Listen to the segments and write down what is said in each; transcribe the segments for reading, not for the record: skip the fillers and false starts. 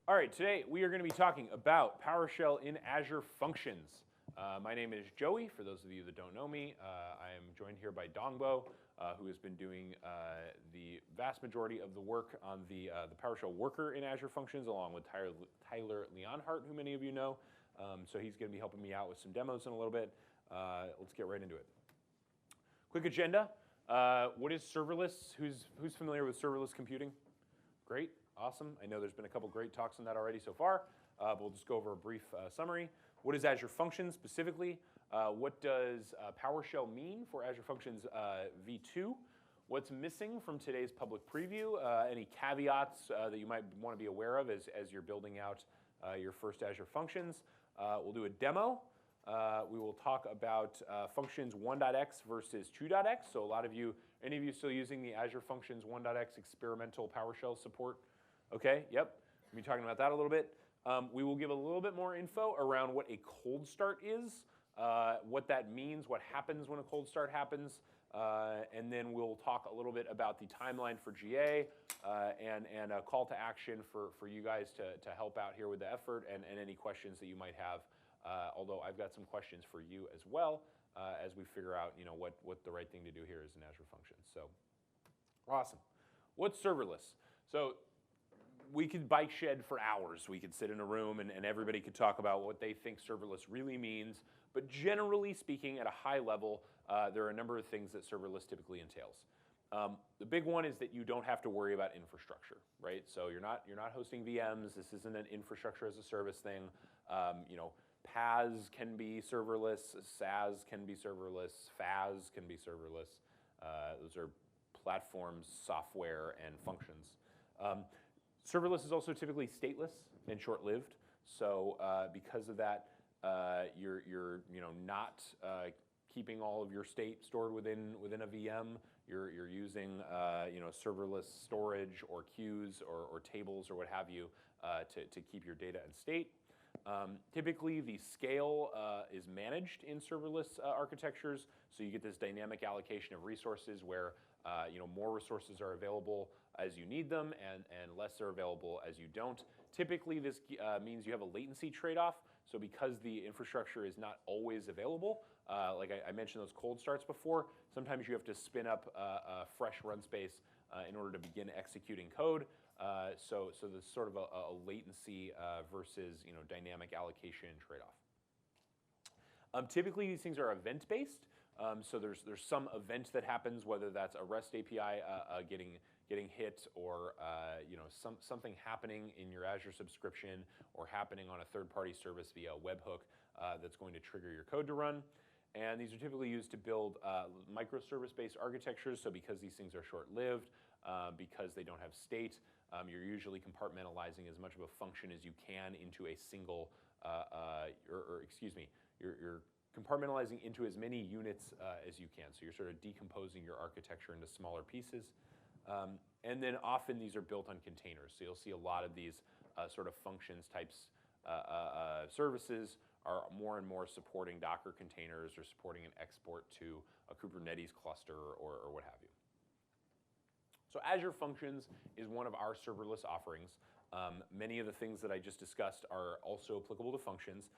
All right, today we are going to be talking about PowerShell in Azure Functions. My name is Joey. For those of you that don't know me, I am joined here by Dongbo, who has been doing the vast majority of the work on the PowerShell worker in Azure Functions, along with Tyler Leonhardt, who many of you know. So he's going to be helping me out with some demos in a little bit. Let's get right into it. Quick agenda. What is serverless? Who's familiar with serverless computing? Great. Awesome. I know there's been a couple great talks on that already so far, but we'll just go over a brief summary. What is Azure Functions specifically? What does PowerShell mean for Azure Functions v2? What's missing from today's public preview? Any caveats that you might want to be aware of as you're building out your first Azure Functions? We'll do a demo. We will talk about Functions 1.x versus 2.x. So a lot of you, any of you still using the Azure Functions 1.x experimental PowerShell support? Okay, yep, we'll be talking about that a little bit. We will give a little bit more info around what a cold start is, what that means, what happens when a cold start happens, and then we'll talk a little bit about the timeline for GA and a call to action for you guys to help out here with the effort and any questions that you might have. Although I've got some questions for you as well as we figure out what the right thing to do here is in Azure Functions. So awesome. What's serverless? So we could bike shed for hours. We could sit in a room and everybody could talk about what they think serverless really means. But generally speaking, at a high level, there are a number of things that serverless typically entails. The big one is that you don't have to worry about infrastructure, right? So you're not hosting VMs. This isn't an infrastructure as a service thing. PaaS can be serverless, SaaS can be serverless, FaaS can be serverless. Those are platforms, software, and functions. Serverless is also typically stateless and short-lived. So because of that, you're not keeping all of your state stored within a VM. You're using serverless storage or queues or tables or what have you to keep your data in state. Typically, the scale is managed in serverless architectures, so you get this dynamic allocation of resources where more resources are available as you need them and less are available as you don't. Typically, this means you have a latency trade-off, so because the infrastructure is not always available, like I mentioned those cold starts before, sometimes you have to spin up a fresh run space in order to begin executing code. So there's sort of a latency versus dynamic allocation trade-off. Typically, these things are event-based. So there's some event that happens, whether that's a REST API getting hit or something happening in your Azure subscription or happening on a third-party service via a webhook that's going to trigger your code to run. And these are typically used to build microservice-based architectures. So because these things are short-lived, because they don't have state, you're usually compartmentalizing as much of a function as you can into a single, you're compartmentalizing into as many units as you can. So you're sort of decomposing your architecture into smaller pieces. And then often these are built on containers. So you'll see a lot of these sort of functions types services are more and more supporting Docker containers or supporting an export to a Kubernetes cluster or what have you. So Azure Functions is one of our serverless offerings. Many of the things that I just discussed are also applicable to functions.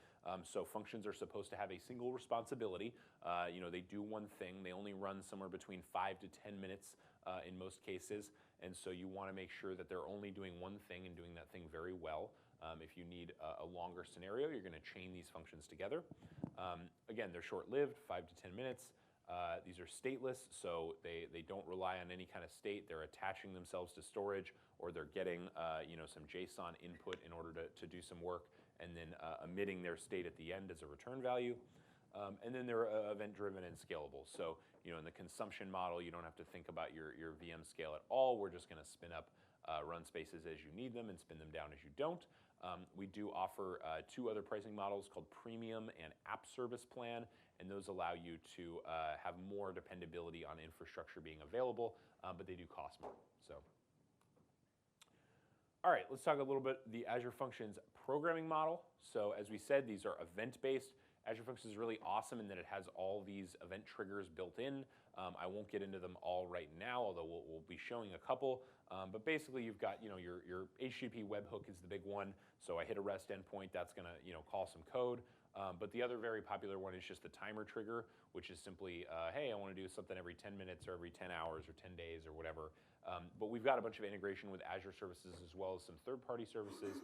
So functions are supposed to have a single responsibility. They do one thing. They only run somewhere between 5 to 10 minutes in most cases. And so you want to make sure that they're only doing one thing and doing that thing very well. If you need a longer scenario, you're going to chain these functions together. Again, they're short-lived, 5 to 10 minutes. These are stateless, so they don't rely on any kind of state. They're attaching themselves to storage, or they're getting some JSON input in order to do some work, and then emitting their state at the end as a return value. And then they're event-driven and scalable. So in the consumption model, you don't have to think about your VM scale at all. We're just going to spin up run spaces as you need them and spin them down as you don't. We do offer two other pricing models called Premium and App Service Plan, and those allow you to have more dependability on infrastructure being available, but they do cost more. So, all right, let's talk a little bit the Azure Functions programming model. So as we said, these are event-based. Azure Functions is really awesome in that it has all these event triggers built in. I won't get into them all right now, although we'll be showing a couple. But basically, you've got your HTTP webhook is the big one. So I hit a REST endpoint, that's going to call some code. But the other very popular one is just the timer trigger, which is simply, hey, I want to do something every 10 minutes or every 10 hours or 10 days or whatever. But we've got a bunch of integration with Azure services as well as some third-party services.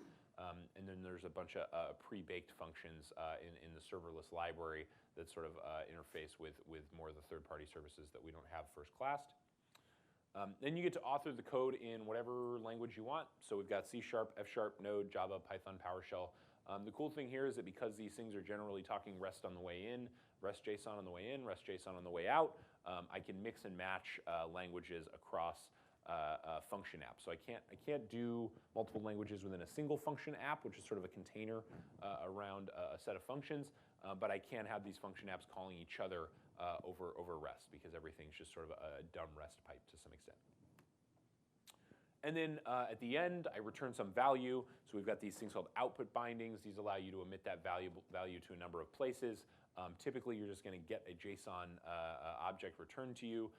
And then there's a bunch of pre-baked functions in the serverless library that sort of interface with more of the third-party services that we don't have first-classed. Then you get to author the code in whatever language you want. So we've got C#, F#, Node, Java, Python, PowerShell. The cool thing here is that because these things are generally talking REST on the way in, REST JSON on the way in, REST JSON on the way out, I can mix and match languages across function apps. So I can't do multiple languages within a single function app, which is sort of a container around a set of functions, but I can have these function apps calling each other over REST because everything's just sort of a dumb REST pipe to some extent. And then at the end, I return some value. So we've got these things called output bindings. These allow you to emit that value to a number of places. Typically, you're just going to get a JSON object returned to you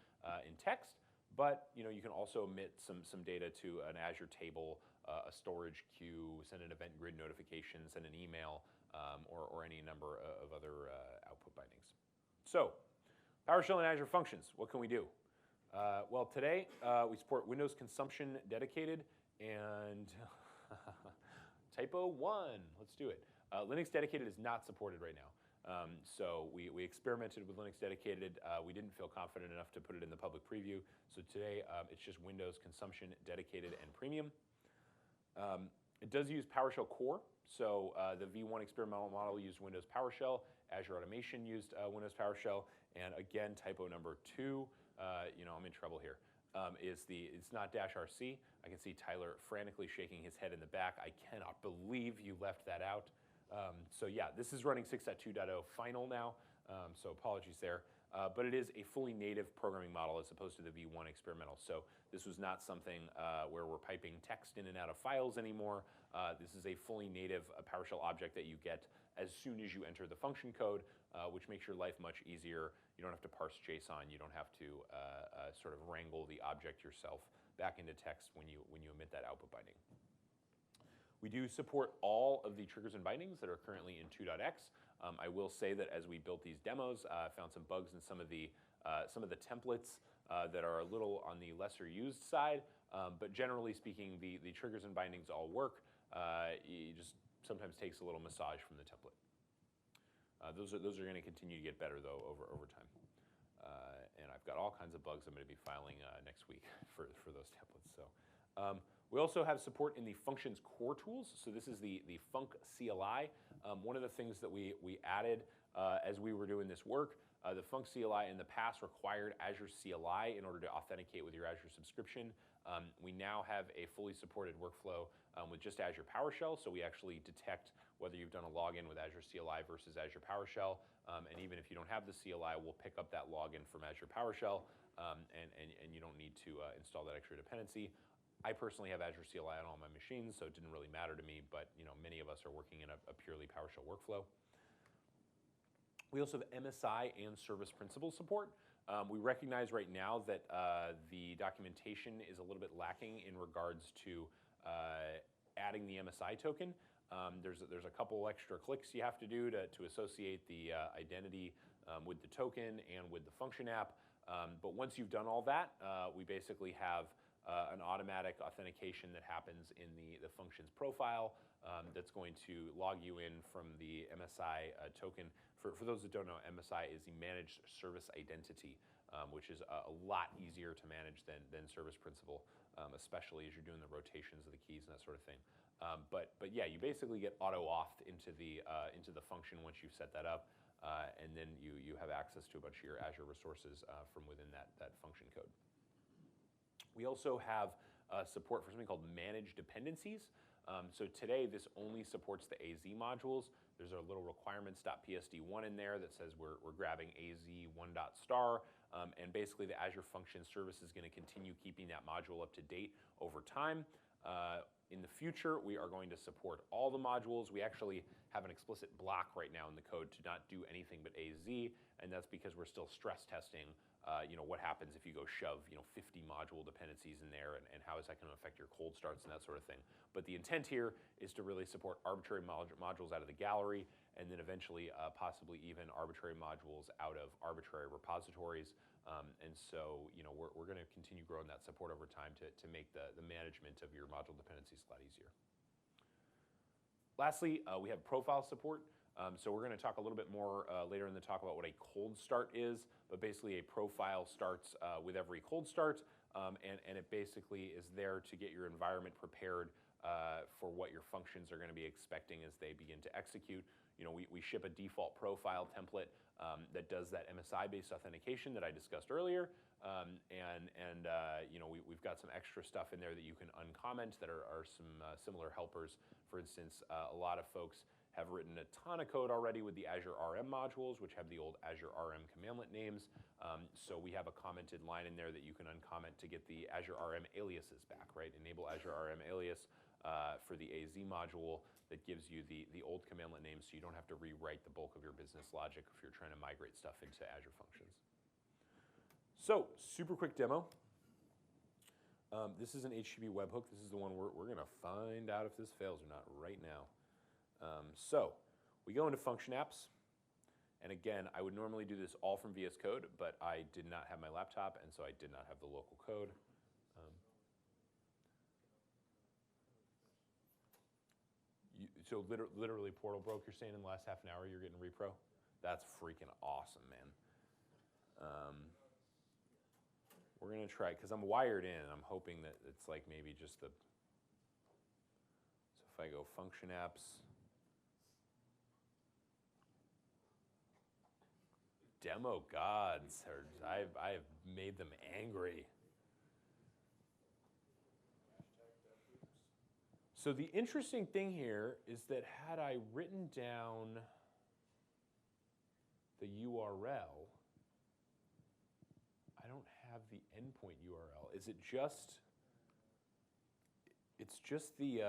in text. But you can also emit some data to an Azure table, a storage queue, send an event grid notification, send an email, or any number of other output bindings. So PowerShell and Azure Functions, what can we do? Well, today we support Windows consumption dedicated and typo 1. Let's do it. Linux dedicated is not supported right now. So we experimented with Linux dedicated. We didn't feel confident enough to put it in the public preview. So today it's just Windows consumption dedicated and premium. It does use PowerShell core. So the V1 experimental model used Windows PowerShell. Azure Automation used Windows PowerShell. And again, typo number 2. I'm in trouble here. It's not -RC. I can see Tyler frantically shaking his head in the back. I cannot believe you left that out. So yeah, this is running 6.2.0 final now, so apologies there. But it is a fully native programming model as opposed to the V1 experimental. So this was not something where we're piping text in and out of files anymore. This is a fully native PowerShell object that you get as soon as you enter the function code, which makes your life much easier. You don't have to parse JSON. You don't have to sort of wrangle the object yourself back into text when you emit that output binding. We do support all of the triggers and bindings that are currently in 2.x. I will say that as we built these demos, I found some bugs in some of the templates that are a little on the lesser used side. But generally speaking, the triggers and bindings all work. It just sometimes takes a little massage from the template. Those are going to continue to get better though over time. And I've got all kinds of bugs I'm going to be filing next week for those templates. So. We also have support in the functions core tools. So this is the Func CLI. One of the things that we added as we were doing this work, the Func CLI in the past required Azure CLI in order to authenticate with your Azure subscription. We now have a fully supported workflow with just Azure PowerShell. So we actually detect whether you've done a login with Azure CLI versus Azure PowerShell. And even if you don't have the CLI, we'll pick up that login from Azure PowerShell. And you don't need to install that extra dependency. I personally have Azure CLI on all my machines, so it didn't really matter to me, but many of us are working in a purely PowerShell workflow. We also have MSI and service principal support. We recognize right now that the documentation is a little bit lacking in regards to adding the MSI token. There's a couple extra clicks you have to do to associate the identity with the token and with the function app. But once you've done all that, we basically have an automatic authentication that happens in the functions profile that's going to log you in from the MSI token. For those that don't know, MSI is the Managed Service Identity, which is a lot easier to manage than Service Principal, especially as you're doing the rotations of the keys and that sort of thing. But yeah, you basically get auto-authed into the function once you've set that up, and then you have access to a bunch of your Azure resources from within that function code. We also have support for something called managed dependencies. So today, this only supports the AZ modules. There's a little requirements.psd1 in there that says we're grabbing AZ1.star. And basically, the Azure Functions service is going to continue keeping that module up to date over time. In the future, we are going to support all the modules. We actually have an explicit block right now in the code to not do anything but AZ, and that's because we're still stress testing what happens if you go shove 50 module dependencies in there, and how is that going to affect your cold starts and that sort of thing. But the intent here is to really support arbitrary modules out of the gallery, and then eventually possibly even arbitrary modules out of arbitrary repositories. And so we're going to continue growing that support over time to make the management of your module dependencies a lot easier. Lastly, we have profile support. So we're going to talk a little bit more later in the talk about what a cold start is, but basically a profile starts with every cold start, and it basically is there to get your environment prepared for what your functions are going to be expecting as they begin to execute. We ship a default profile template that does that MSI-based authentication that I discussed earlier, we've got some extra stuff in there that you can uncomment that are some similar helpers. For instance, a lot of folks have written a ton of code already with the Azure RM modules, which have the old Azure RM commandlet names. So we have a commented line in there that you can uncomment to get the Azure RM aliases back, right? Enable Azure RM alias for the AZ module that gives you the old commandlet names, so you don't have to rewrite the bulk of your business logic if you're trying to migrate stuff into Azure Functions. So super quick demo. This is an HTTP webhook. This is the one we're going to find out if this fails or not right now. So we go into function apps, and again, I would normally do this all from VS Code, but I did not have my laptop, and so I did not have the local code. So literally portal broke, you're saying in the last half an hour you're getting repro? That's freaking awesome, man. We're going to try, because I'm wired in, I'm hoping that it's like maybe just the, so if I go function apps, demo gods, I have made them angry. So the interesting thing here is that had I written down the URL, I don't have the endpoint URL. Is it just, it's just the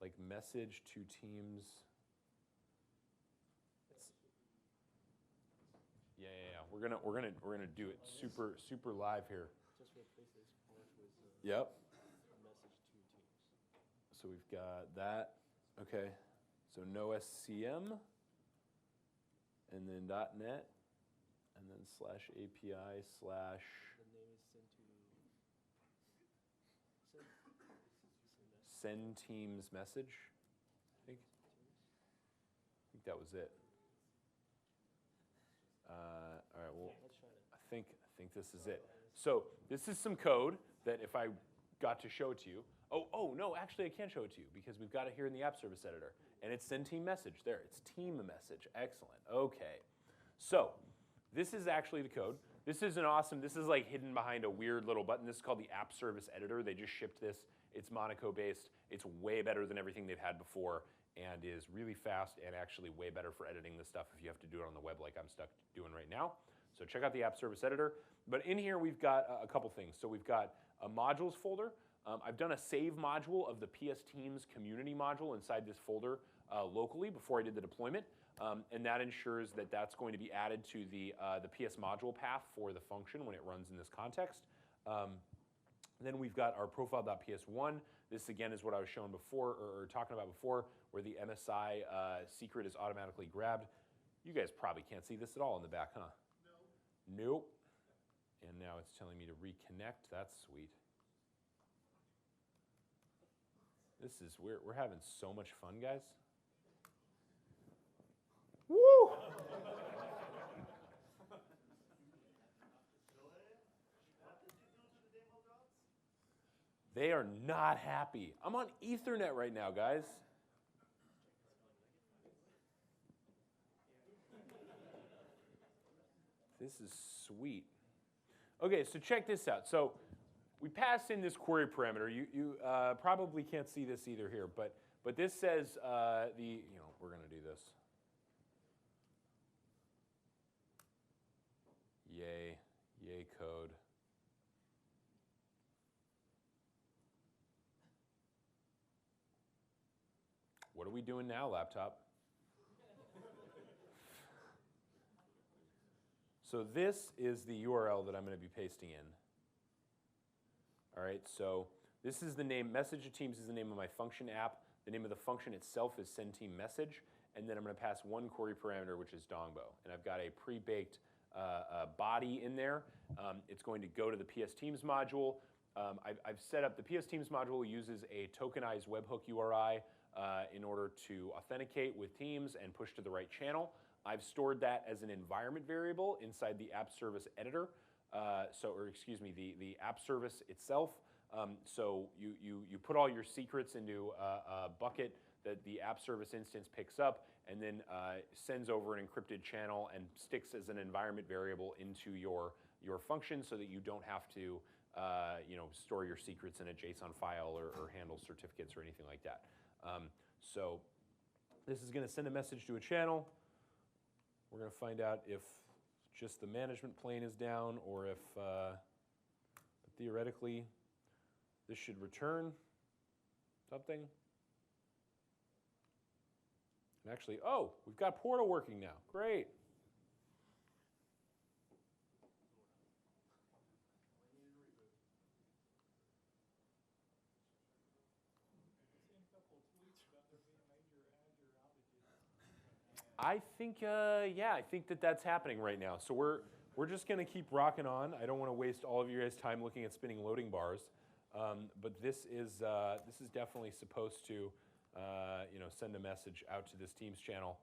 like message to teams? Yeah. We're gonna do it super live here. Just replace this part with yep. message to teams. So we've got that. Okay. So no SCM, and then .NET, and then /API/ The name is send teams message. I think that was it. All right. Well, let's try it. I think this is it. So this is some code that if I got to show it to you. Oh no, actually I can't show it to you because we've got it here in the app service editor, and it's send team message. There, it's team message. Excellent. Okay. So this is actually the code. This is this is like hidden behind a weird little button. This is called the app service editor. They just shipped this. It's Monaco based. It's way better than everything they've had before, and is really fast and actually way better for editing the stuff if you have to do it on the web like I'm stuck doing right now. So check out the app service editor. But in here we've got a couple things. So we've got a modules folder. I've done a save module of the PS Teams community module inside this folder locally before I did the deployment. And that ensures that that's going to be added to the PS module path for the function when it runs in this context. Then we've got our profile.ps1. This again is what I was showing before, or talking about before, where the MSI secret is automatically grabbed. You guys probably can't see this at all in the back, huh? No. Nope. And now it's telling me to reconnect. That's sweet. This is, we're having so much fun, guys. Woo! They are not happy. I'm on Ethernet right now, guys. This is sweet. Okay, so check this out. So we pass in this query parameter. You probably can't see this either here, but this says we're going to do this. Yay code. are we doing now, laptop? So this is the URL that I'm going to be pasting in. All right, so this is the name, message to Teams is the name of my function app. The name of the function itself is send team message. And then I'm going to pass one query parameter, which is Dongbo. And I've got a pre-baked body in there. It's going to go to the PS Teams module. I've set up, the PS Teams module uses a tokenized webhook URI in order to authenticate with Teams and push to the right channel. I've stored that as an environment variable inside the app service editor. The app service itself. So you put all your secrets into a bucket that the app service instance picks up and then sends over an encrypted channel and sticks as an environment variable into your function so that you don't have to store your secrets in a JSON file or handle certificates or anything like that. So this is going to send a message to a channel. We're going to find out if just the management plane is down or if theoretically this should return something. And actually, oh, we've got Portal working now. Great. I think, yeah, I think that's happening right now. So we're just going to keep rocking on. I don't want to waste all of your guys' time looking at spinning loading bars, but this is definitely supposed to, send a message out to this Teams channel,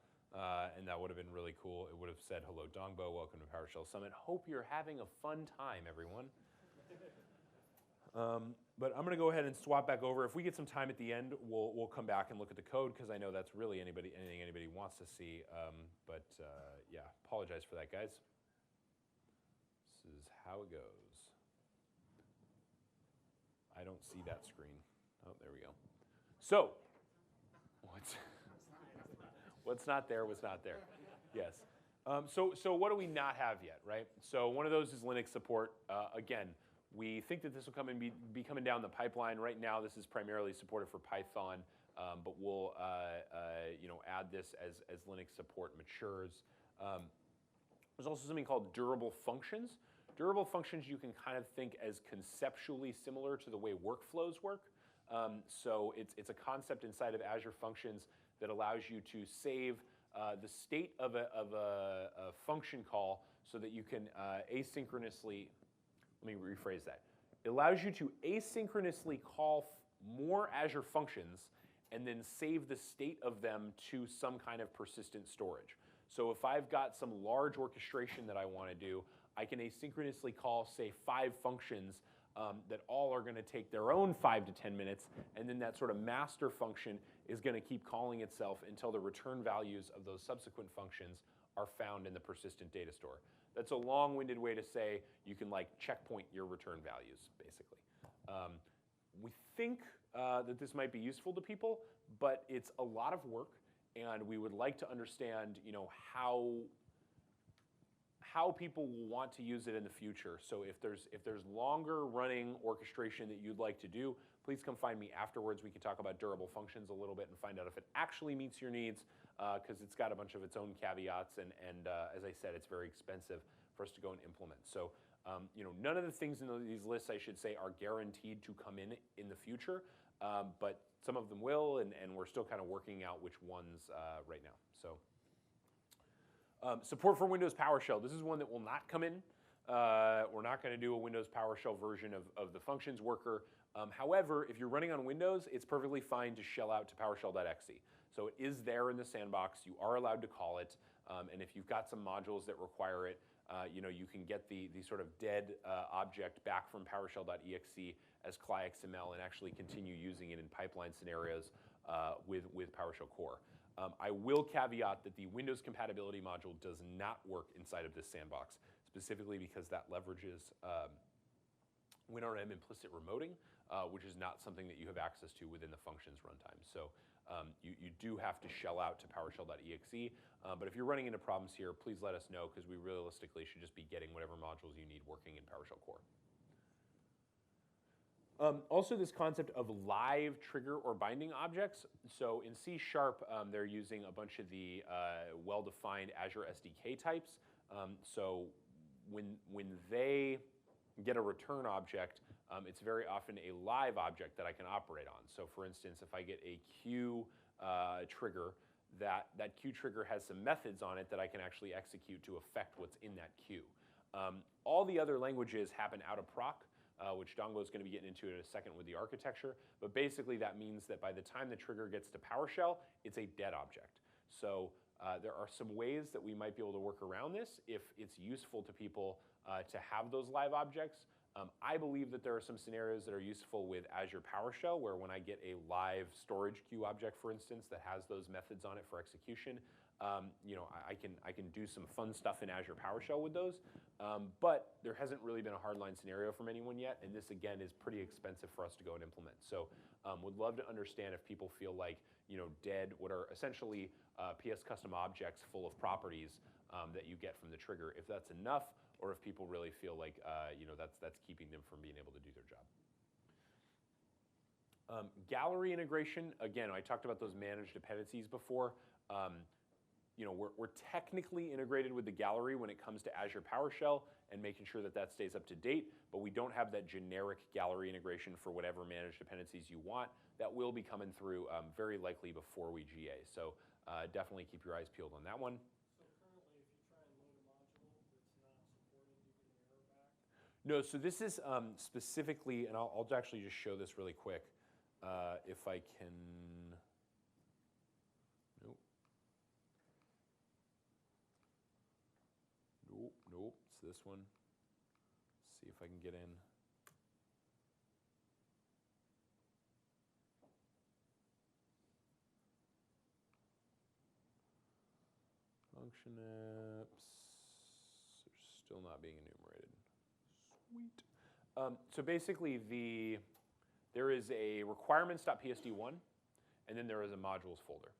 and that would have been really cool. It would have said, "Hello, Dongbo. Welcome to PowerShell Summit. Hope you're having a fun time, everyone." But I'm going to go ahead and swap back over. If we get some time at the end, we'll come back and look at the code because I know that's really anything anybody wants to see. Yeah, apologize for that, guys. This is how it goes. I don't see that screen. Oh, there we go. So, what's not there was not there. Yes. So what do we not have yet, right? So one of those is Linux support. Again, we think that this will come and be coming down the pipeline. Right now, this is primarily supported for Python, but we'll add this as Linux support matures. There's also something called durable functions. Durable functions you can kind of think as conceptually similar to the way workflows work. So it's a concept inside of Azure Functions that allows you to save the state of a function call so that you can asynchronously. Let me rephrase that. It allows you to asynchronously call more Azure functions and then save the state of them to some kind of persistent storage. So if I've got some large orchestration that I want to do, I can asynchronously call, say, 5 functions that all are going to take their own 5 to 10 minutes, and then that sort of master function is going to keep calling itself until the return values of those subsequent functions are found in the persistent data store. That's a long-winded way to say you can checkpoint your return values, basically. We think that this might be useful to people, but it's a lot of work, and we would like to understand, how people will want to use it in the future. So if there's longer running orchestration that you'd like to do, please come find me afterwards. We can talk about durable functions a little bit and find out if it actually meets your needs, because it's got a bunch of its own caveats, and as I said, it's very expensive for us to go and implement. So none of the things in these lists, I should say, are guaranteed to come in the future, but some of them will, and we're still kind of working out which ones right now. So. Support for Windows PowerShell. This is one that will not come in. We're not going to do a Windows PowerShell version of the functions worker. However, if you're running on Windows, it's perfectly fine to shell out to PowerShell.exe. So it is there in the sandbox. You are allowed to call it. And if you've got some modules that require it, you can get the sort of dead object back from PowerShell.exe as CLI.xml and actually continue using it in pipeline scenarios with PowerShell core. I will caveat that the Windows compatibility module does not work inside of this sandbox, specifically because that leverages WinRM implicit remoting, which is not something that you have access to within the functions runtime. So you do have to shell out to PowerShell.exe, but if you're running into problems here, please let us know, because we realistically should just be getting whatever modules you need working in PowerShell core. Also, this concept of live trigger or binding objects. So in C#, they're using a bunch of the well-defined Azure SDK types. So when they get a return object, it's very often a live object that I can operate on. So for instance, if I get a queue trigger, that queue trigger has some methods on it that I can actually execute to affect what's in that queue. All the other languages happen out of proc, which Dongbo is going to be getting into in a second with the architecture. But basically that means that by the time the trigger gets to PowerShell, it's a dead object. So there are some ways that we might be able to work around this if it's useful to people to have those live objects. I believe that there are some scenarios that are useful with Azure PowerShell, where when I get a live storage queue object, for instance, that has those methods on it for execution, I can do some fun stuff in Azure PowerShell with those. But there hasn't really been a hardline scenario from anyone yet, and this again is pretty expensive for us to go and implement. So would love to understand if people feel like dead, what are essentially PS custom objects full of properties that you get from the trigger, if that's enough, or if people really feel like that's keeping them from being able to do their job. Gallery integration, again, I talked about those managed dependencies before. We're technically integrated with the gallery when it comes to Azure PowerShell and making sure that that stays up to date, but we don't have that generic gallery integration for whatever managed dependencies you want. That will be coming through very likely before we GA. So definitely keep your eyes peeled on that one. No, so this is specifically, and I'll actually just show this really quick, if I can. Nope, it's this one. Let's see if I can get in. Function apps, they're still not being enumerated. Sweet. So basically, there is a requirements.psd1, and then there is a modules folder.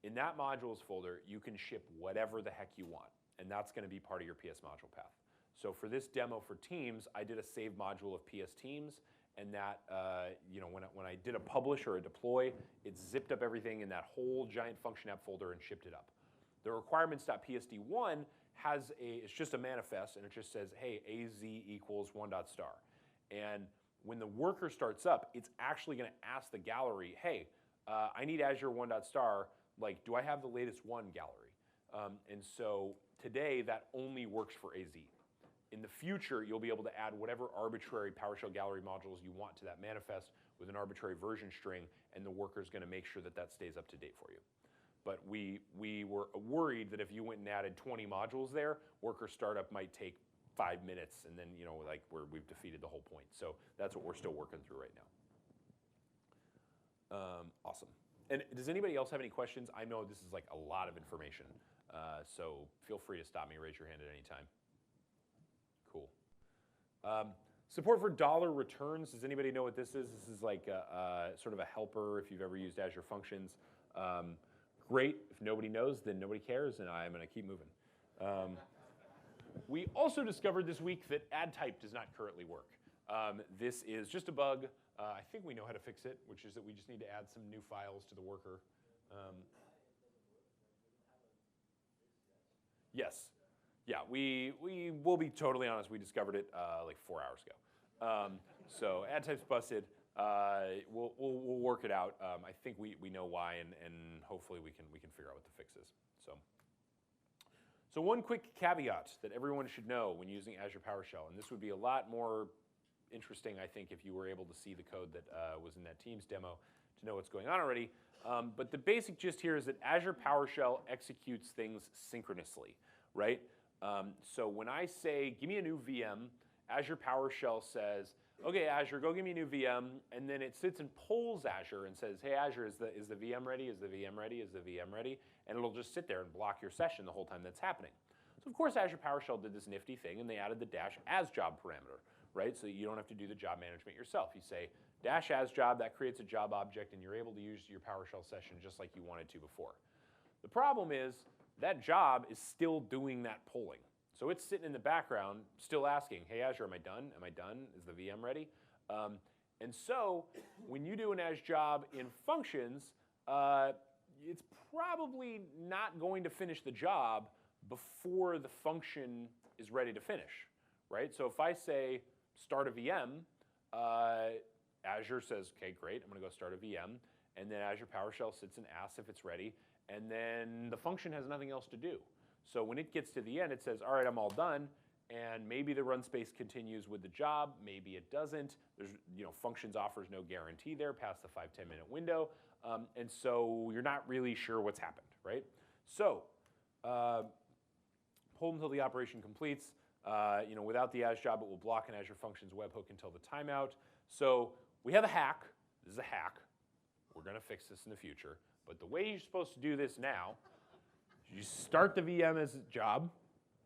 In that modules folder, you can ship whatever the heck you want, and that's going to be part of your PS module path. So for this demo for Teams, I did a save module of PS Teams, and that when I did a publish or a deploy, it zipped up everything in that whole giant function app folder and shipped it up. The requirements.psd1 it's just a manifest, and it just says, hey, AZ equals 1.star. And when the worker starts up, it's actually going to ask the gallery, hey, I need Azure 1.star. Like, do I have the latest one gallery? And so today, that only works for AZ. In the future, you'll be able to add whatever arbitrary PowerShell gallery modules you want to that manifest with an arbitrary version string, and the worker's going to make sure that that stays up to date for you. But we were worried that if you went and added 20 modules there, worker startup might take 5 minutes, and then we've defeated the whole point. So that's what we're still working through right now. Awesome. And does anybody else have any questions? I know this is like a lot of information, so feel free to stop me, raise your hand at any time. Cool. Support for dollar returns. Does anybody know what this is? This is like sort of a helper if you've ever used Azure Functions. Great. If nobody knows, then nobody cares, and I'm going to keep moving. We also discovered this week that add type does not currently work. This is just a bug. I think we know how to fix it, which is that we just need to add some new files to the worker. Yes. Yeah, we will be totally honest. We discovered it like 4 hours ago. So add type's busted. We'll work it out. I think we know why, and hopefully we can figure out what the fix is. So one quick caveat that everyone should know when using Azure PowerShell, and this would be a lot more interesting, I think, if you were able to see the code that was in that Teams demo to know what's going on already. But the basic gist here is that Azure PowerShell executes things synchronously, right? So when I say, give me a new VM, Azure PowerShell says, okay, Azure, go give me a new VM, and then it sits and polls Azure and says, hey, Azure, is the VM ready? Is the VM ready? Is the VM ready? And it'll just sit there and block your session the whole time that's happening. So of course, Azure PowerShell did this nifty thing, and they added the -as job parameter, right? So you don't have to do the job management yourself. You say -as job, that creates a job object, and you're able to use your PowerShell session just like you wanted to before. The problem is that job is still doing that polling. So it's sitting in the background, still asking, hey, Azure, am I done? Am I done? Is the VM ready? And so when you do an as job in functions, it's probably not going to finish the job before the function is ready to finish, right? So if I say start a VM, Azure says, okay, great, I'm going to go start a VM. And then Azure PowerShell sits and asks if it's ready. And then the function has nothing else to do. So when it gets to the end, it says, all right, I'm all done. And maybe the run space continues with the job, maybe it doesn't. There's, functions offers no guarantee there past the 5-10 minute window. And so you're not really sure what's happened, right? So hold until the operation completes. Without the as job, it will block an Azure Functions webhook until the timeout. So we have a hack. This is a hack. We're going to fix this in the future. But the way you're supposed to do this now, you start the VM as a job.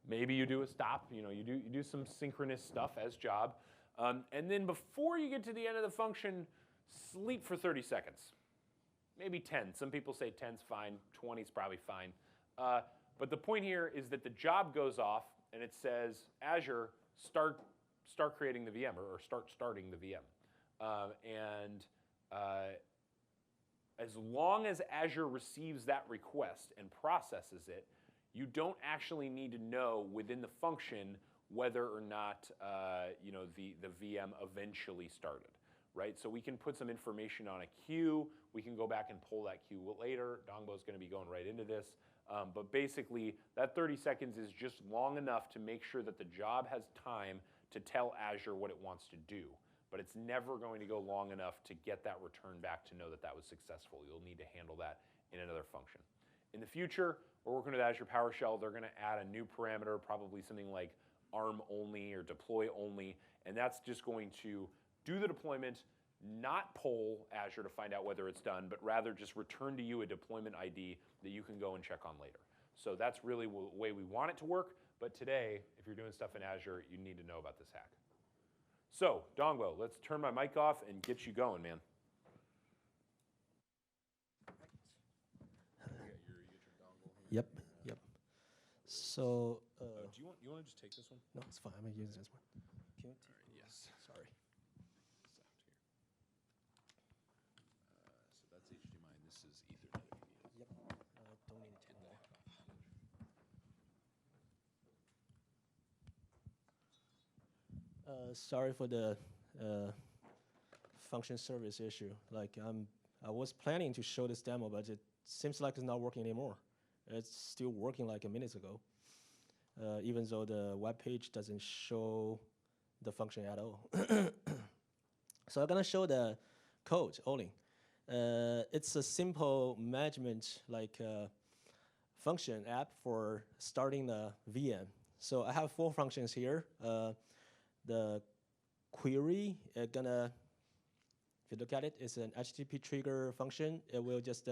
Maybe you do a stop. You do some synchronous stuff as job. And then before you get to the end of the function, sleep for 30 seconds. Maybe 10. Some people say 10's fine. 20's probably fine. But the point here is that the job goes off, and it says, Azure, start creating the VM, or start starting the VM. As long as Azure receives that request and processes it, you don't actually need to know within the function whether or not the VM eventually started, right? So we can put some information on a queue. We can go back and pull that queue later. Dongbo is going to be going right into this. But basically, that 30 seconds is just long enough to make sure that the job has time to tell Azure what it wants to do. But it's never going to go long enough to get that return back to know that that was successful. You'll need to handle that in another function. In the future, we're working with Azure PowerShell. They're going to add a new parameter, probably something like ARM only or deploy only, and that's just going to do the deployment, not poll Azure to find out whether it's done, but rather just return to you a deployment ID that you can go and check on later. So that's really the way we want it to work, but today, if you're doing stuff in Azure, you need to know about this hack. So, Dongbo, let's turn my mic off and get you going, man. Yep. So, do you want to just take this one? no, it's fine. I'm gonna use this one. Can you All right, yes. Sorry. So that's HDMI, and this is Ethernet if you need it. Yep. Don't need to take more. Sorry for the function service issue. Like I was planning to show this demo, but it seems like it's not working anymore. It's still working like a minute ago, even though the web page doesn't show the function at all. So I'm gonna show the code only. It's a simple management function app for starting the VM. So I have 4 functions here. The query, if you look at it, it's an HTTP trigger function. It will just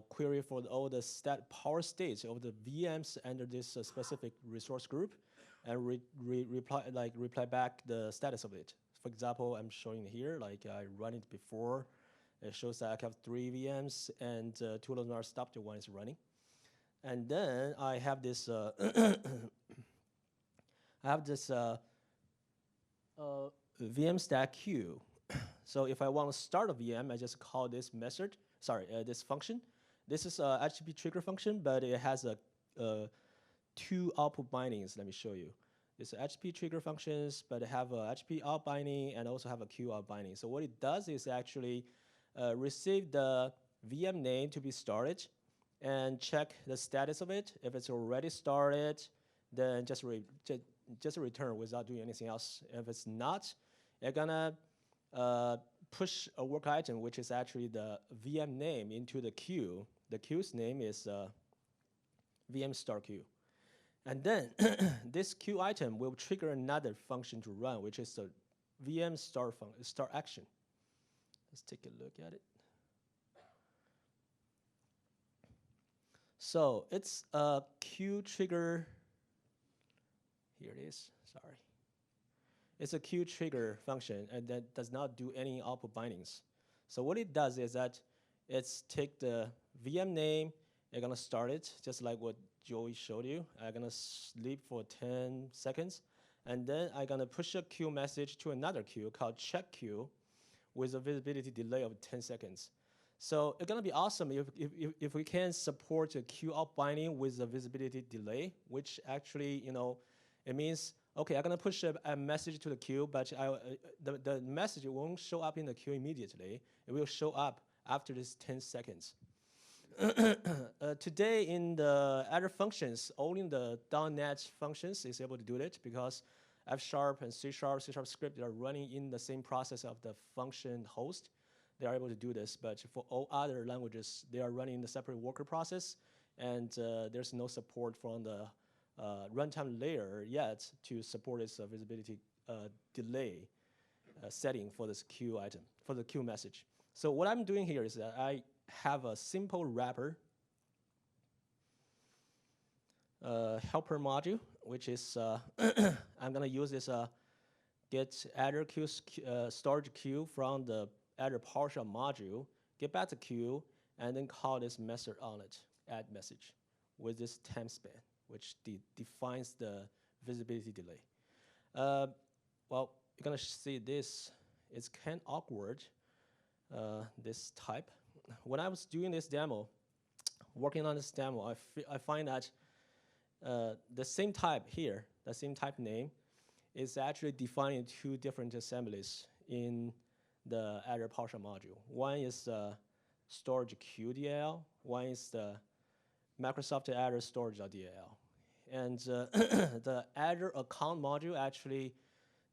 query for all the power states of the VMs under this specific resource group, and reply back the status of it. For example, I'm showing here, like I run it before. It shows that I have 3 VMs, and 2 of them are stopped, 1 is running. And then I have this VM stack queue. So if I want to start a VM, I just call this method. This function. This is a HTTP trigger function, but it has 2 output bindings. Let me show you. It's HTTP trigger functions, but it have a HTTP out binding and also have a queue out binding. So what it does is actually receive the VM name to be started and check the status of it. If it's already started, then just return without doing anything else. If it's not, you're gonna push a work item, which is actually the VM name, into the queue. The queue's name is VM start queue. And then this queue item will trigger another function to run, which is the VM start action. Let's take a look at it. So it's a queue trigger. Here it is, sorry. It's a queue trigger function, and that does not do any output bindings. So what it does is that it's take the VM name, you're gonna start it, just like what Joey showed you. I'm gonna sleep for 10 seconds, And then I'm gonna push a queue message to another queue called check queue with a visibility delay of 10 seconds. So it's gonna be awesome if we can support a queue out binding with a visibility delay, which actually, it means, okay, I'm gonna push a message to the queue, but the message won't show up in the queue immediately. It will show up after this 10 seconds. Today in the Azure Functions, only the .NET functions is able to do it because F# and C# script are running in the same process of the function host. They are able to do this, but for all other languages, they are running the separate worker process, and there's no support from the runtime layer yet to support this visibility delay setting for this queue item, for the queue message. So what I'm doing here is that I have a simple wrapper helper module, which is, I'm gonna use this get Azure queue storage queue from the Azure PowerShell module, get back the queue, and then call this method on it, add message, with this time span, which defines the visibility delay. Well, you're gonna see this. It's kind of awkward, this type. When I was doing this demo, working on this demo, I find that the same type here, the same type name, is actually defining two different assemblies in the Azure PowerShell module. One is storage queue DLL, one is the Microsoft Azure storage DLL. And the Azure account module actually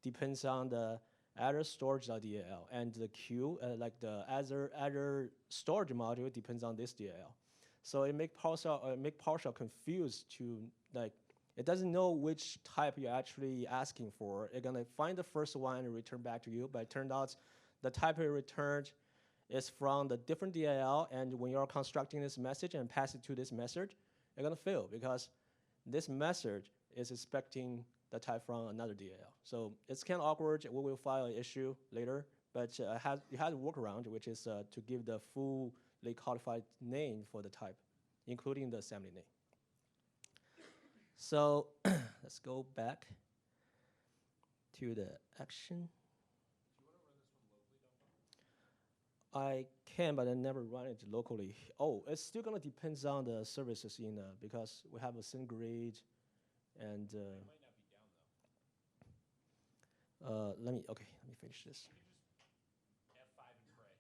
depends on the Azure storage DLL, and the queue, like the Azure storage module, depends on this DLL. So it make PowerShell confused to, like, it doesn't know which type you're actually asking for. It's gonna find the first one and return back to you, but it turned out the type it returned is from the different DLL, and when you're constructing this message and pass it to this method, you're gonna fail because this method is expecting the type from another DLL. So it's kind of awkward. We will file an issue later, but it has a workaround, which is to give the fully codified name for the type, including the assembly name. So let's go back to the action. I can, but I never run it locally. Oh, it's still gonna depends on the services in because we have a SendGrid, and let me finish this. F5 and pray.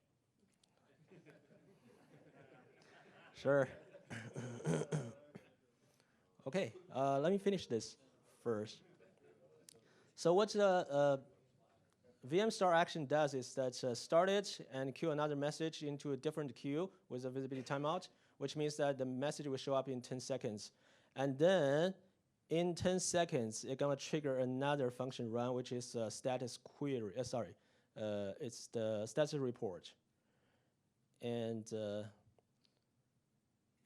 Sure. Okay, let me finish this first. So what the VM start action does is that start it and queue another message into a different queue with a visibility timeout, which means that the message will show up in 10 seconds. And then in 10 seconds, it's gonna trigger another function run, which is status query, it's the status report. And if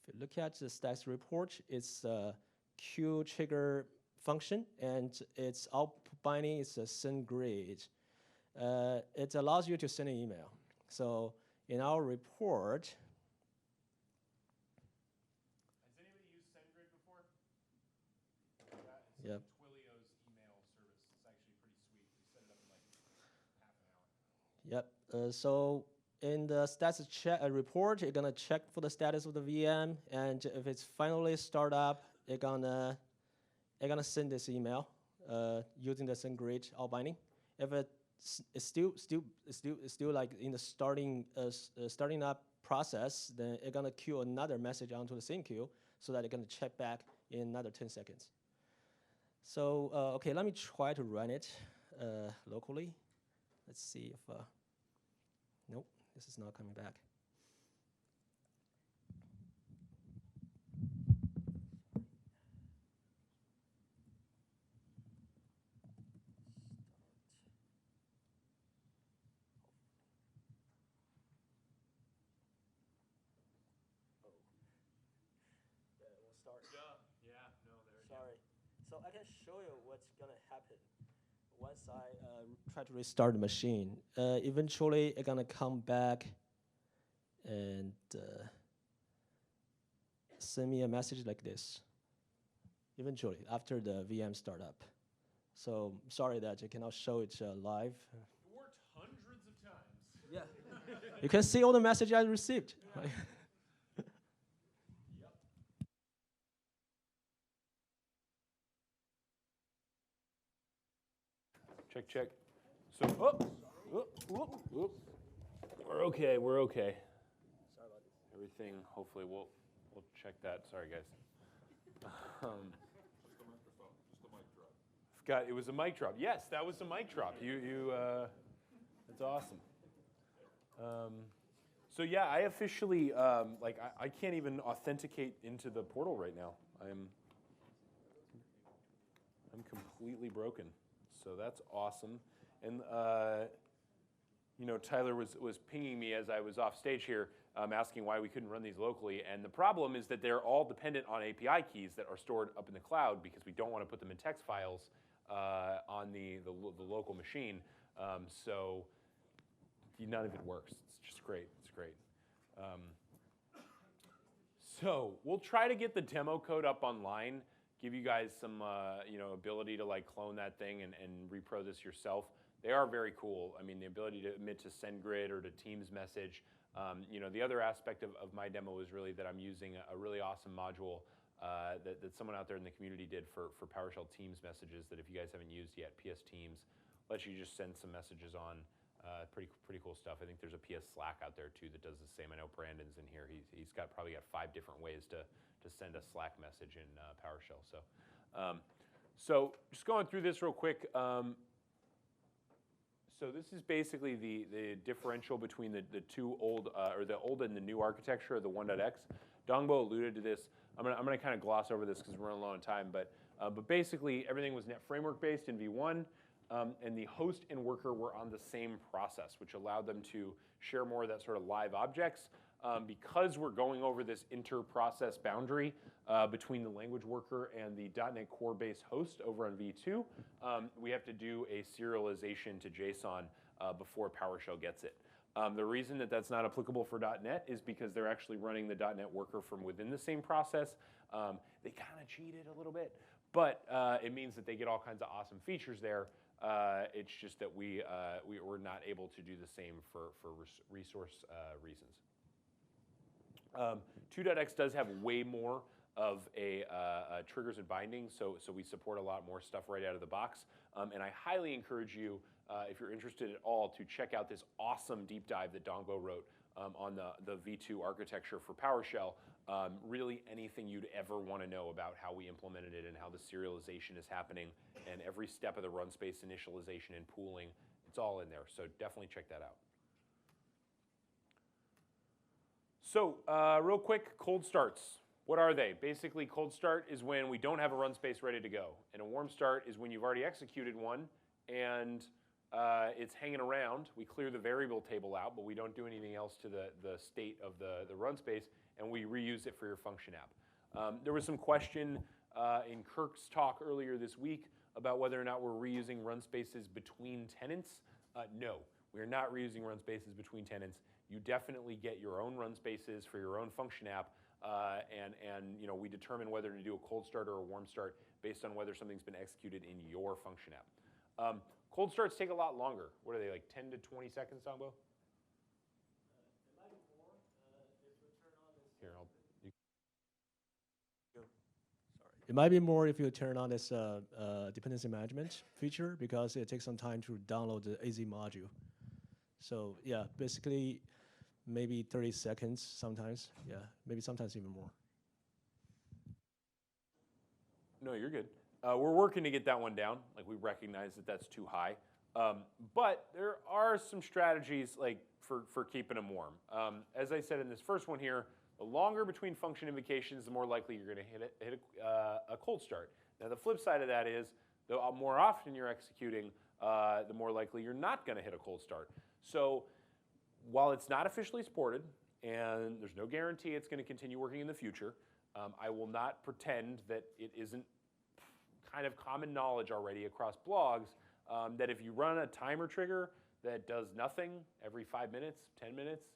you look at the status report, it's a queue trigger function, and its output binding is a SendGrid. It allows you to send an email. So in our report, has anybody used SendGrid before? It's yep. Twilio's email service. It's actually pretty sweet. We set it up in like half an hour. Yep. So in the status report, you're gonna check for the status of the VM, and if it's finally start up, you're gonna send this email using the SendGrid out binding. If it's still like in the starting up process, then it's gonna queue another message onto the same queue so that it's gonna check back in another 10 seconds. So okay, let me try to run it locally. Let's see if nope, this is not coming back. Sorry. So I can show you what's gonna happen once I try to restart the machine. Eventually, it's gonna come back and send me a message like this. Eventually, after the VM startup. So sorry that I cannot show it live. It worked hundreds of times. Yeah. You can see all the messages I received. Right? Check, check. So, we're okay. We're okay. Sorry about this. Everything. Hopefully, we'll check that. Sorry, guys. Forgot it was a mic drop. Yes, that was a mic drop. That's awesome. So yeah, I officially I can't even authenticate into the portal right now. I'm completely broken. So that's awesome. And Tyler was pinging me as I was off stage here, asking why we couldn't run these locally. And the problem is that they're all dependent on API keys that are stored up in the cloud because we don't want to put them in text files on the local machine. So none of it works. It's just great. It's great. So we'll try to get the demo code up online, give you guys some ability to clone that thing and repro this yourself. They are very cool. I mean, the ability to emit to SendGrid or to Teams message. The other aspect of my demo is really that I'm using a really awesome module that someone out there in the community did for PowerShell Teams messages that if you guys haven't used yet, PS Teams lets you just send some messages on. Pretty cool stuff. I think there's a PS Slack out there too that does the same. I know Brandon's in here. He's probably got 5 different ways to send a Slack message in PowerShell. So just going through this real quick. So this is basically the differential between the two old or the old and the new architecture of the 1.x. Dongbo alluded to this. I'm gonna kind of gloss over this because we're running low on time. But basically everything was net framework based in v1. And the host and worker were on the same process, which allowed them to share more of that sort of live objects. Because we're going over this inter-process boundary between the language worker and the .NET Core-based host over on v2, we have to do a serialization to JSON before PowerShell gets it. The reason that that's not applicable for .NET is because they're actually running the .NET worker from within the same process. They kind of cheated a little bit, but it means that they get all kinds of awesome features there. It's just that we were not able to do the same for resource reasons. 2.x does have way more of a triggers and bindings, so we support a lot more stuff right out of the box. And I highly encourage you, if you're interested at all, to check out this awesome deep dive that Dongbo wrote on the v2 architecture for PowerShell. Really anything you'd ever want to know about how we implemented it and how the serialization is happening and every step of the run space initialization and pooling, it's all in there. So definitely check that out. So real quick, cold starts. What are they? Basically, cold start is when we don't have a run space ready to go. And a warm start is when you've already executed one and it's hanging around. We clear the variable table out, but we don't do anything else to the state of the run space, and we reuse it for your function app. There was some question in Kirk's talk earlier this week about whether or not we're reusing run spaces between tenants. No, we're not reusing run spaces between tenants. You definitely get your own run spaces for your own function app, and we determine whether to do a cold start or a warm start based on whether something's been executed in your function app. Cold starts take a lot longer. What are they, like 10 to 20 seconds, Dongbo? Here, It might be more if you turn on this dependency management feature because it takes some time to download the AZ module. So yeah, basically maybe 30 seconds sometimes. Yeah, maybe sometimes even more. No, you're good. We're working to get that one down. Like, we recognize that that's too high. But there are some strategies for keeping them warm. As I said in this first one here, the longer between function invocations, the more likely you're going to hit a cold start. Now, the flip side of that is the more often you're executing, the more likely you're not going to hit a cold start. So while it's not officially supported, and there's no guarantee it's going to continue working in the future, I will not pretend that it isn't kind of common knowledge already across blogs that if you run a timer trigger that does nothing every 5 minutes, 10 minutes,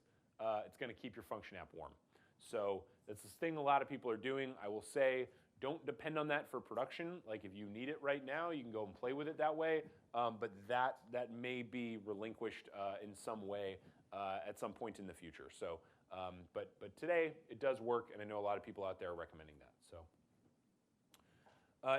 it's going to keep your function app warm. So that's this thing a lot of people are doing. I will say, Don't depend on that for production. Like if you need it right now, you can go and play with it that way. But that may be relinquished in some way at some point in the future. So, but today it does work, and I know a lot of people out there are recommending that. So.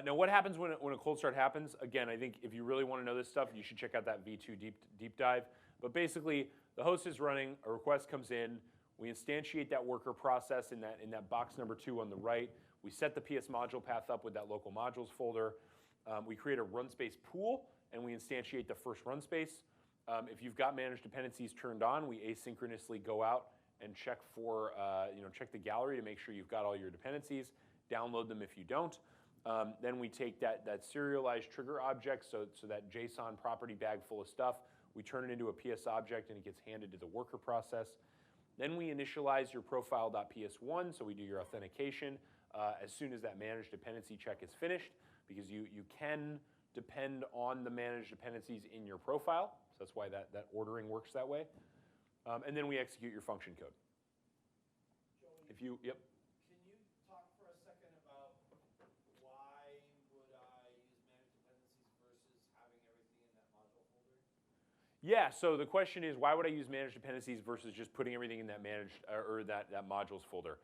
Now, what happens when a cold start happens? Again, I think if you really want to know this stuff, you should check out that V2 deep dive. But basically, the host is running, a request comes in, we instantiate that worker process in that box number 2 on the right. We set the PS module path up with that local modules folder. We create a run space pool, and we instantiate the first run space. If you've got managed dependencies turned on, we asynchronously go out and check for, check the gallery to make sure you've got all your dependencies. Download them if you don't. Then we take that serialized trigger object, so that JSON property bag full of stuff, we turn it into a PS object and it gets handed to the worker process. Then we initialize your profile.ps1, so we do your authentication as soon as that managed dependency check is finished, because you can depend on the managed dependencies in your profile, so that's why that ordering works that way. And then we execute your function code. Joey, Yep. can you talk for a second about why would I use managed dependencies versus having everything in that module folder? Yeah, so the question is, why would I use managed dependencies versus just putting everything in that managed or that modules folder?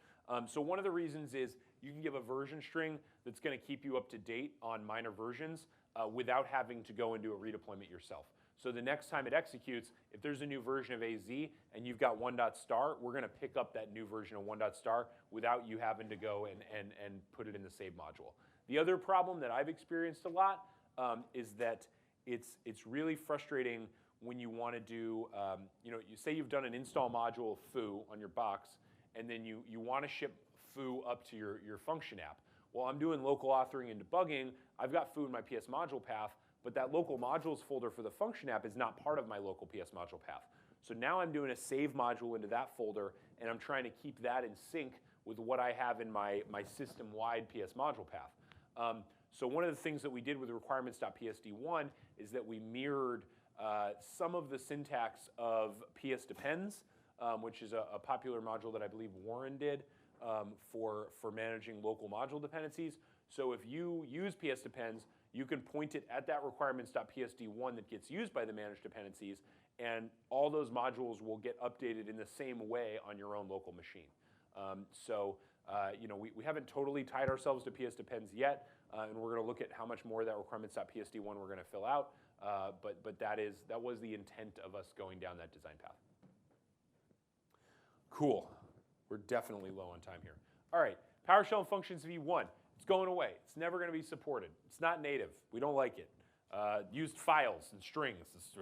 So one of the reasons is you can give a version string that's going to keep you up to date on minor versions without having to go and do a redeployment yourself. So the next time it executes, if there's a new version of AZ and you've got 1.star, we're going to pick up that new version of 1.star without you having to go and put it in the save module. The other problem that I've experienced a lot is that it's really frustrating when you want to do, you say you've done an install module of foo on your box, and then you want to ship foo up to your function app. Well, I'm doing local authoring and debugging. I've got foo in my PS module path, but that local modules folder for the function app is not part of my local PS module path. So now I'm doing a save module into that folder, and I'm trying to keep that in sync with what I have in my system-wide PS module path. So one of the things that we did with requirements.psd1 is that we mirrored some of the syntax of PS depends, which is a popular module that I believe Warren did for managing local module dependencies. So if you use PS depends, you can point it at that requirements.psd1 that gets used by the managed dependencies, and all those modules will get updated in the same way on your own local machine. We haven't totally tied ourselves to PS depends yet, and we're going to look at how much more of that requirements.psd1 we're going to fill out. But that was the intent of us going down that design path. Cool. We're definitely low on time here. All right, PowerShell and Functions v1. It's going away. It's never going to be supported. It's not native. We don't like it. Used files and strings. If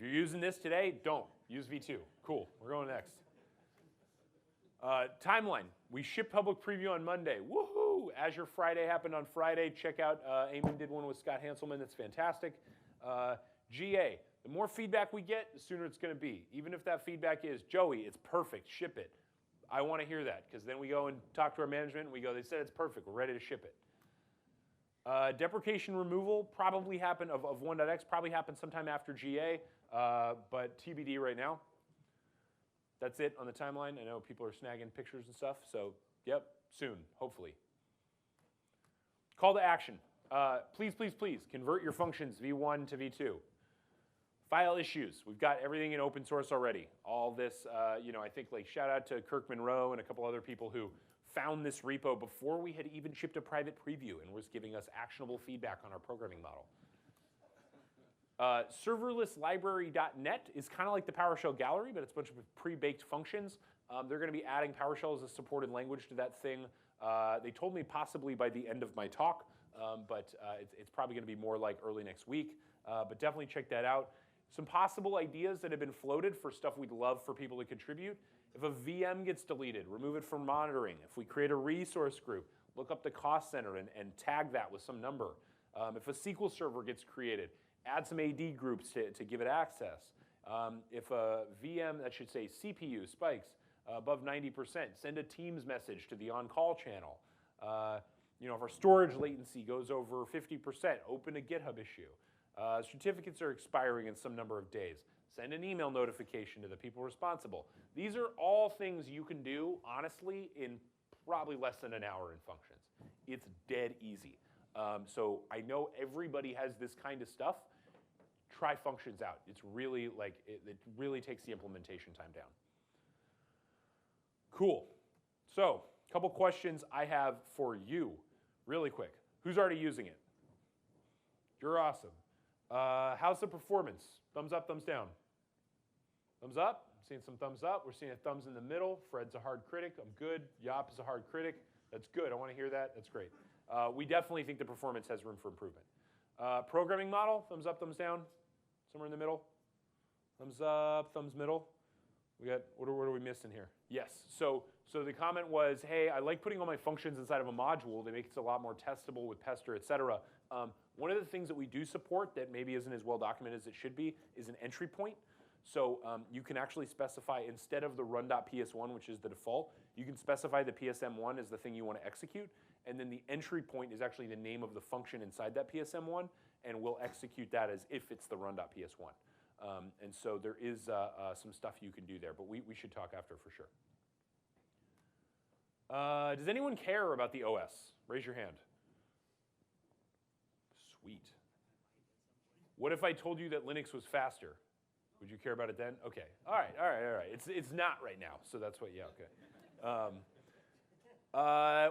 you're using this today, don't. Use v2. Cool. We're going next. Timeline. We shipped public preview on Monday. Woohoo! Azure Friday happened on Friday. Check out, Eamon did one with Scott Hanselman. That's fantastic. GA. The more feedback we get, the sooner it's going to be. Even if that feedback is, Joey, it's perfect, ship it. I want to hear that, because then we go and talk to our management, and we go, they said it's perfect, we're ready to ship it. Deprecation removal probably happened, of 1.x, probably happened sometime after GA, but TBD right now. That's it on the timeline. I know people are snagging pictures and stuff, so yep, soon, hopefully. Call to action. Please, please, please, convert your functions v1 to v2. File issues. We've got everything in open source already. All this, I think shout out to Kirk Monroe and a couple other people who found this repo before we had even shipped a private preview and was giving us actionable feedback on our programming model. Serverless-library.net is kind of like the PowerShell gallery, but it's a bunch of pre-baked functions. They're going to be adding PowerShell as a supported language to that thing. They told me possibly by the end of my talk, but it's probably going to be more like early next week. But definitely check that out. Some possible ideas that have been floated for stuff we'd love for people to contribute. If a VM gets deleted, remove it from monitoring. If we create a resource group, look up the cost center and tag that with some number. If a SQL server gets created, add some AD groups to give it access. If a VM, that should say CPU, spikes above 90%, send a Teams message to the on-call channel. If our storage latency goes over 50%, open a GitHub issue. Certificates are expiring in some number of days. Send an email notification to the people responsible. These are all things you can do, honestly, in probably less than an hour in functions. It's dead easy. So I know everybody has this kind of stuff. Try functions out. It's really like, it really takes the implementation time down. Cool. So a couple questions I have for you really quick. Who's already using it? You're awesome. How's the performance? Thumbs up, thumbs down? Thumbs up? I'm seeing some thumbs up. We're seeing a thumbs in the middle. Fred's a hard critic. I'm good. Yop is a hard critic. That's good. I want to hear that. That's great. We definitely think the performance has room for improvement. Programming model, thumbs up, thumbs down? Somewhere in the middle? Thumbs up, thumbs middle? We got, what are we missing here? Yes, so the comment was, hey, I like putting all my functions inside of a module. They make it a lot more testable with Pester, et cetera. One of the things that we do support that maybe isn't as well documented as it should be is an entry point. So you can actually specify, instead of the run.ps1, which is the default, you can specify the PSM1 as the thing you want to execute, and then the entry point is actually the name of the function inside that PSM1, and we'll execute that as if it's the run.ps1. And so there is some stuff you can do there, but we should talk after for sure. Does anyone care about the OS? Raise your hand. Sweet. What if I told you that Linux was faster? Would you care about it then? Okay. All right. It's not right now, so that's what. Yeah. Okay.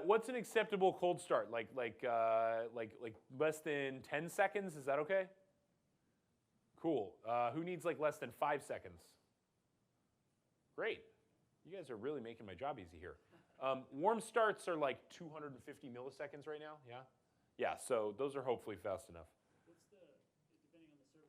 What's an acceptable cold start? Like less than 10 seconds? Is that okay? Cool. Who needs like less than 5 seconds? Great. You guys are really making my job easy here. Warm starts are like 250 milliseconds right now. Yeah. Yeah. So those are hopefully fast enough. Depending on the service plan you get,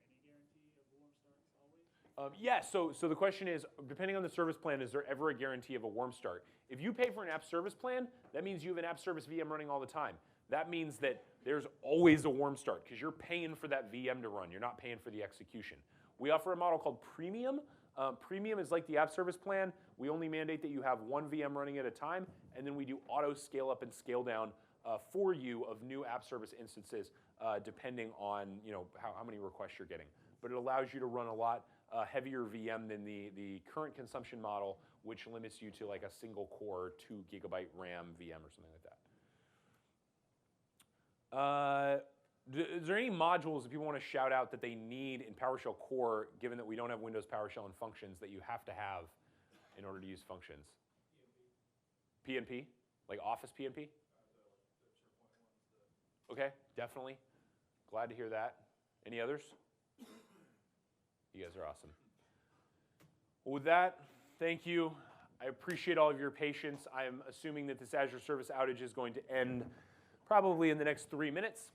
is there any guarantee of warm starts always? Yeah, so the question is, depending on the service plan, is there ever a guarantee of a warm start? If you pay for an app service plan, that means you have an app service VM running all the time. That means that there's always a warm start because you're paying for that VM to run. You're not paying for the execution. We offer a model called Premium. Premium is like the app service plan. We only mandate that you have one VM running at a time, and then we do auto scale up and scale down for you of new app service instances depending on how many requests you're getting. But it allows you to run a lot heavier VM than the current consumption model, which limits you to like a single core 2 GB RAM VM or something like that. Is there any modules that people want to shout out that they need in PowerShell core, given that we don't have Windows PowerShell and functions, that you have to have in order to use functions? PNP? Like Office PNP? Okay, definitely. Glad to hear that. Any others? You guys are awesome. Well, with that, thank you. I appreciate all of your patience. I'm assuming that this Azure service outage is going to end probably in the next 3 minutes.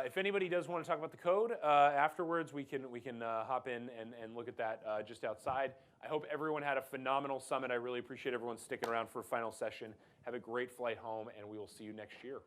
If anybody does want to talk about the code afterwards, we can hop in and look at that just outside. I hope everyone had a phenomenal summit. I really appreciate everyone sticking around for a final session. Have a great flight home, and we will see you next year.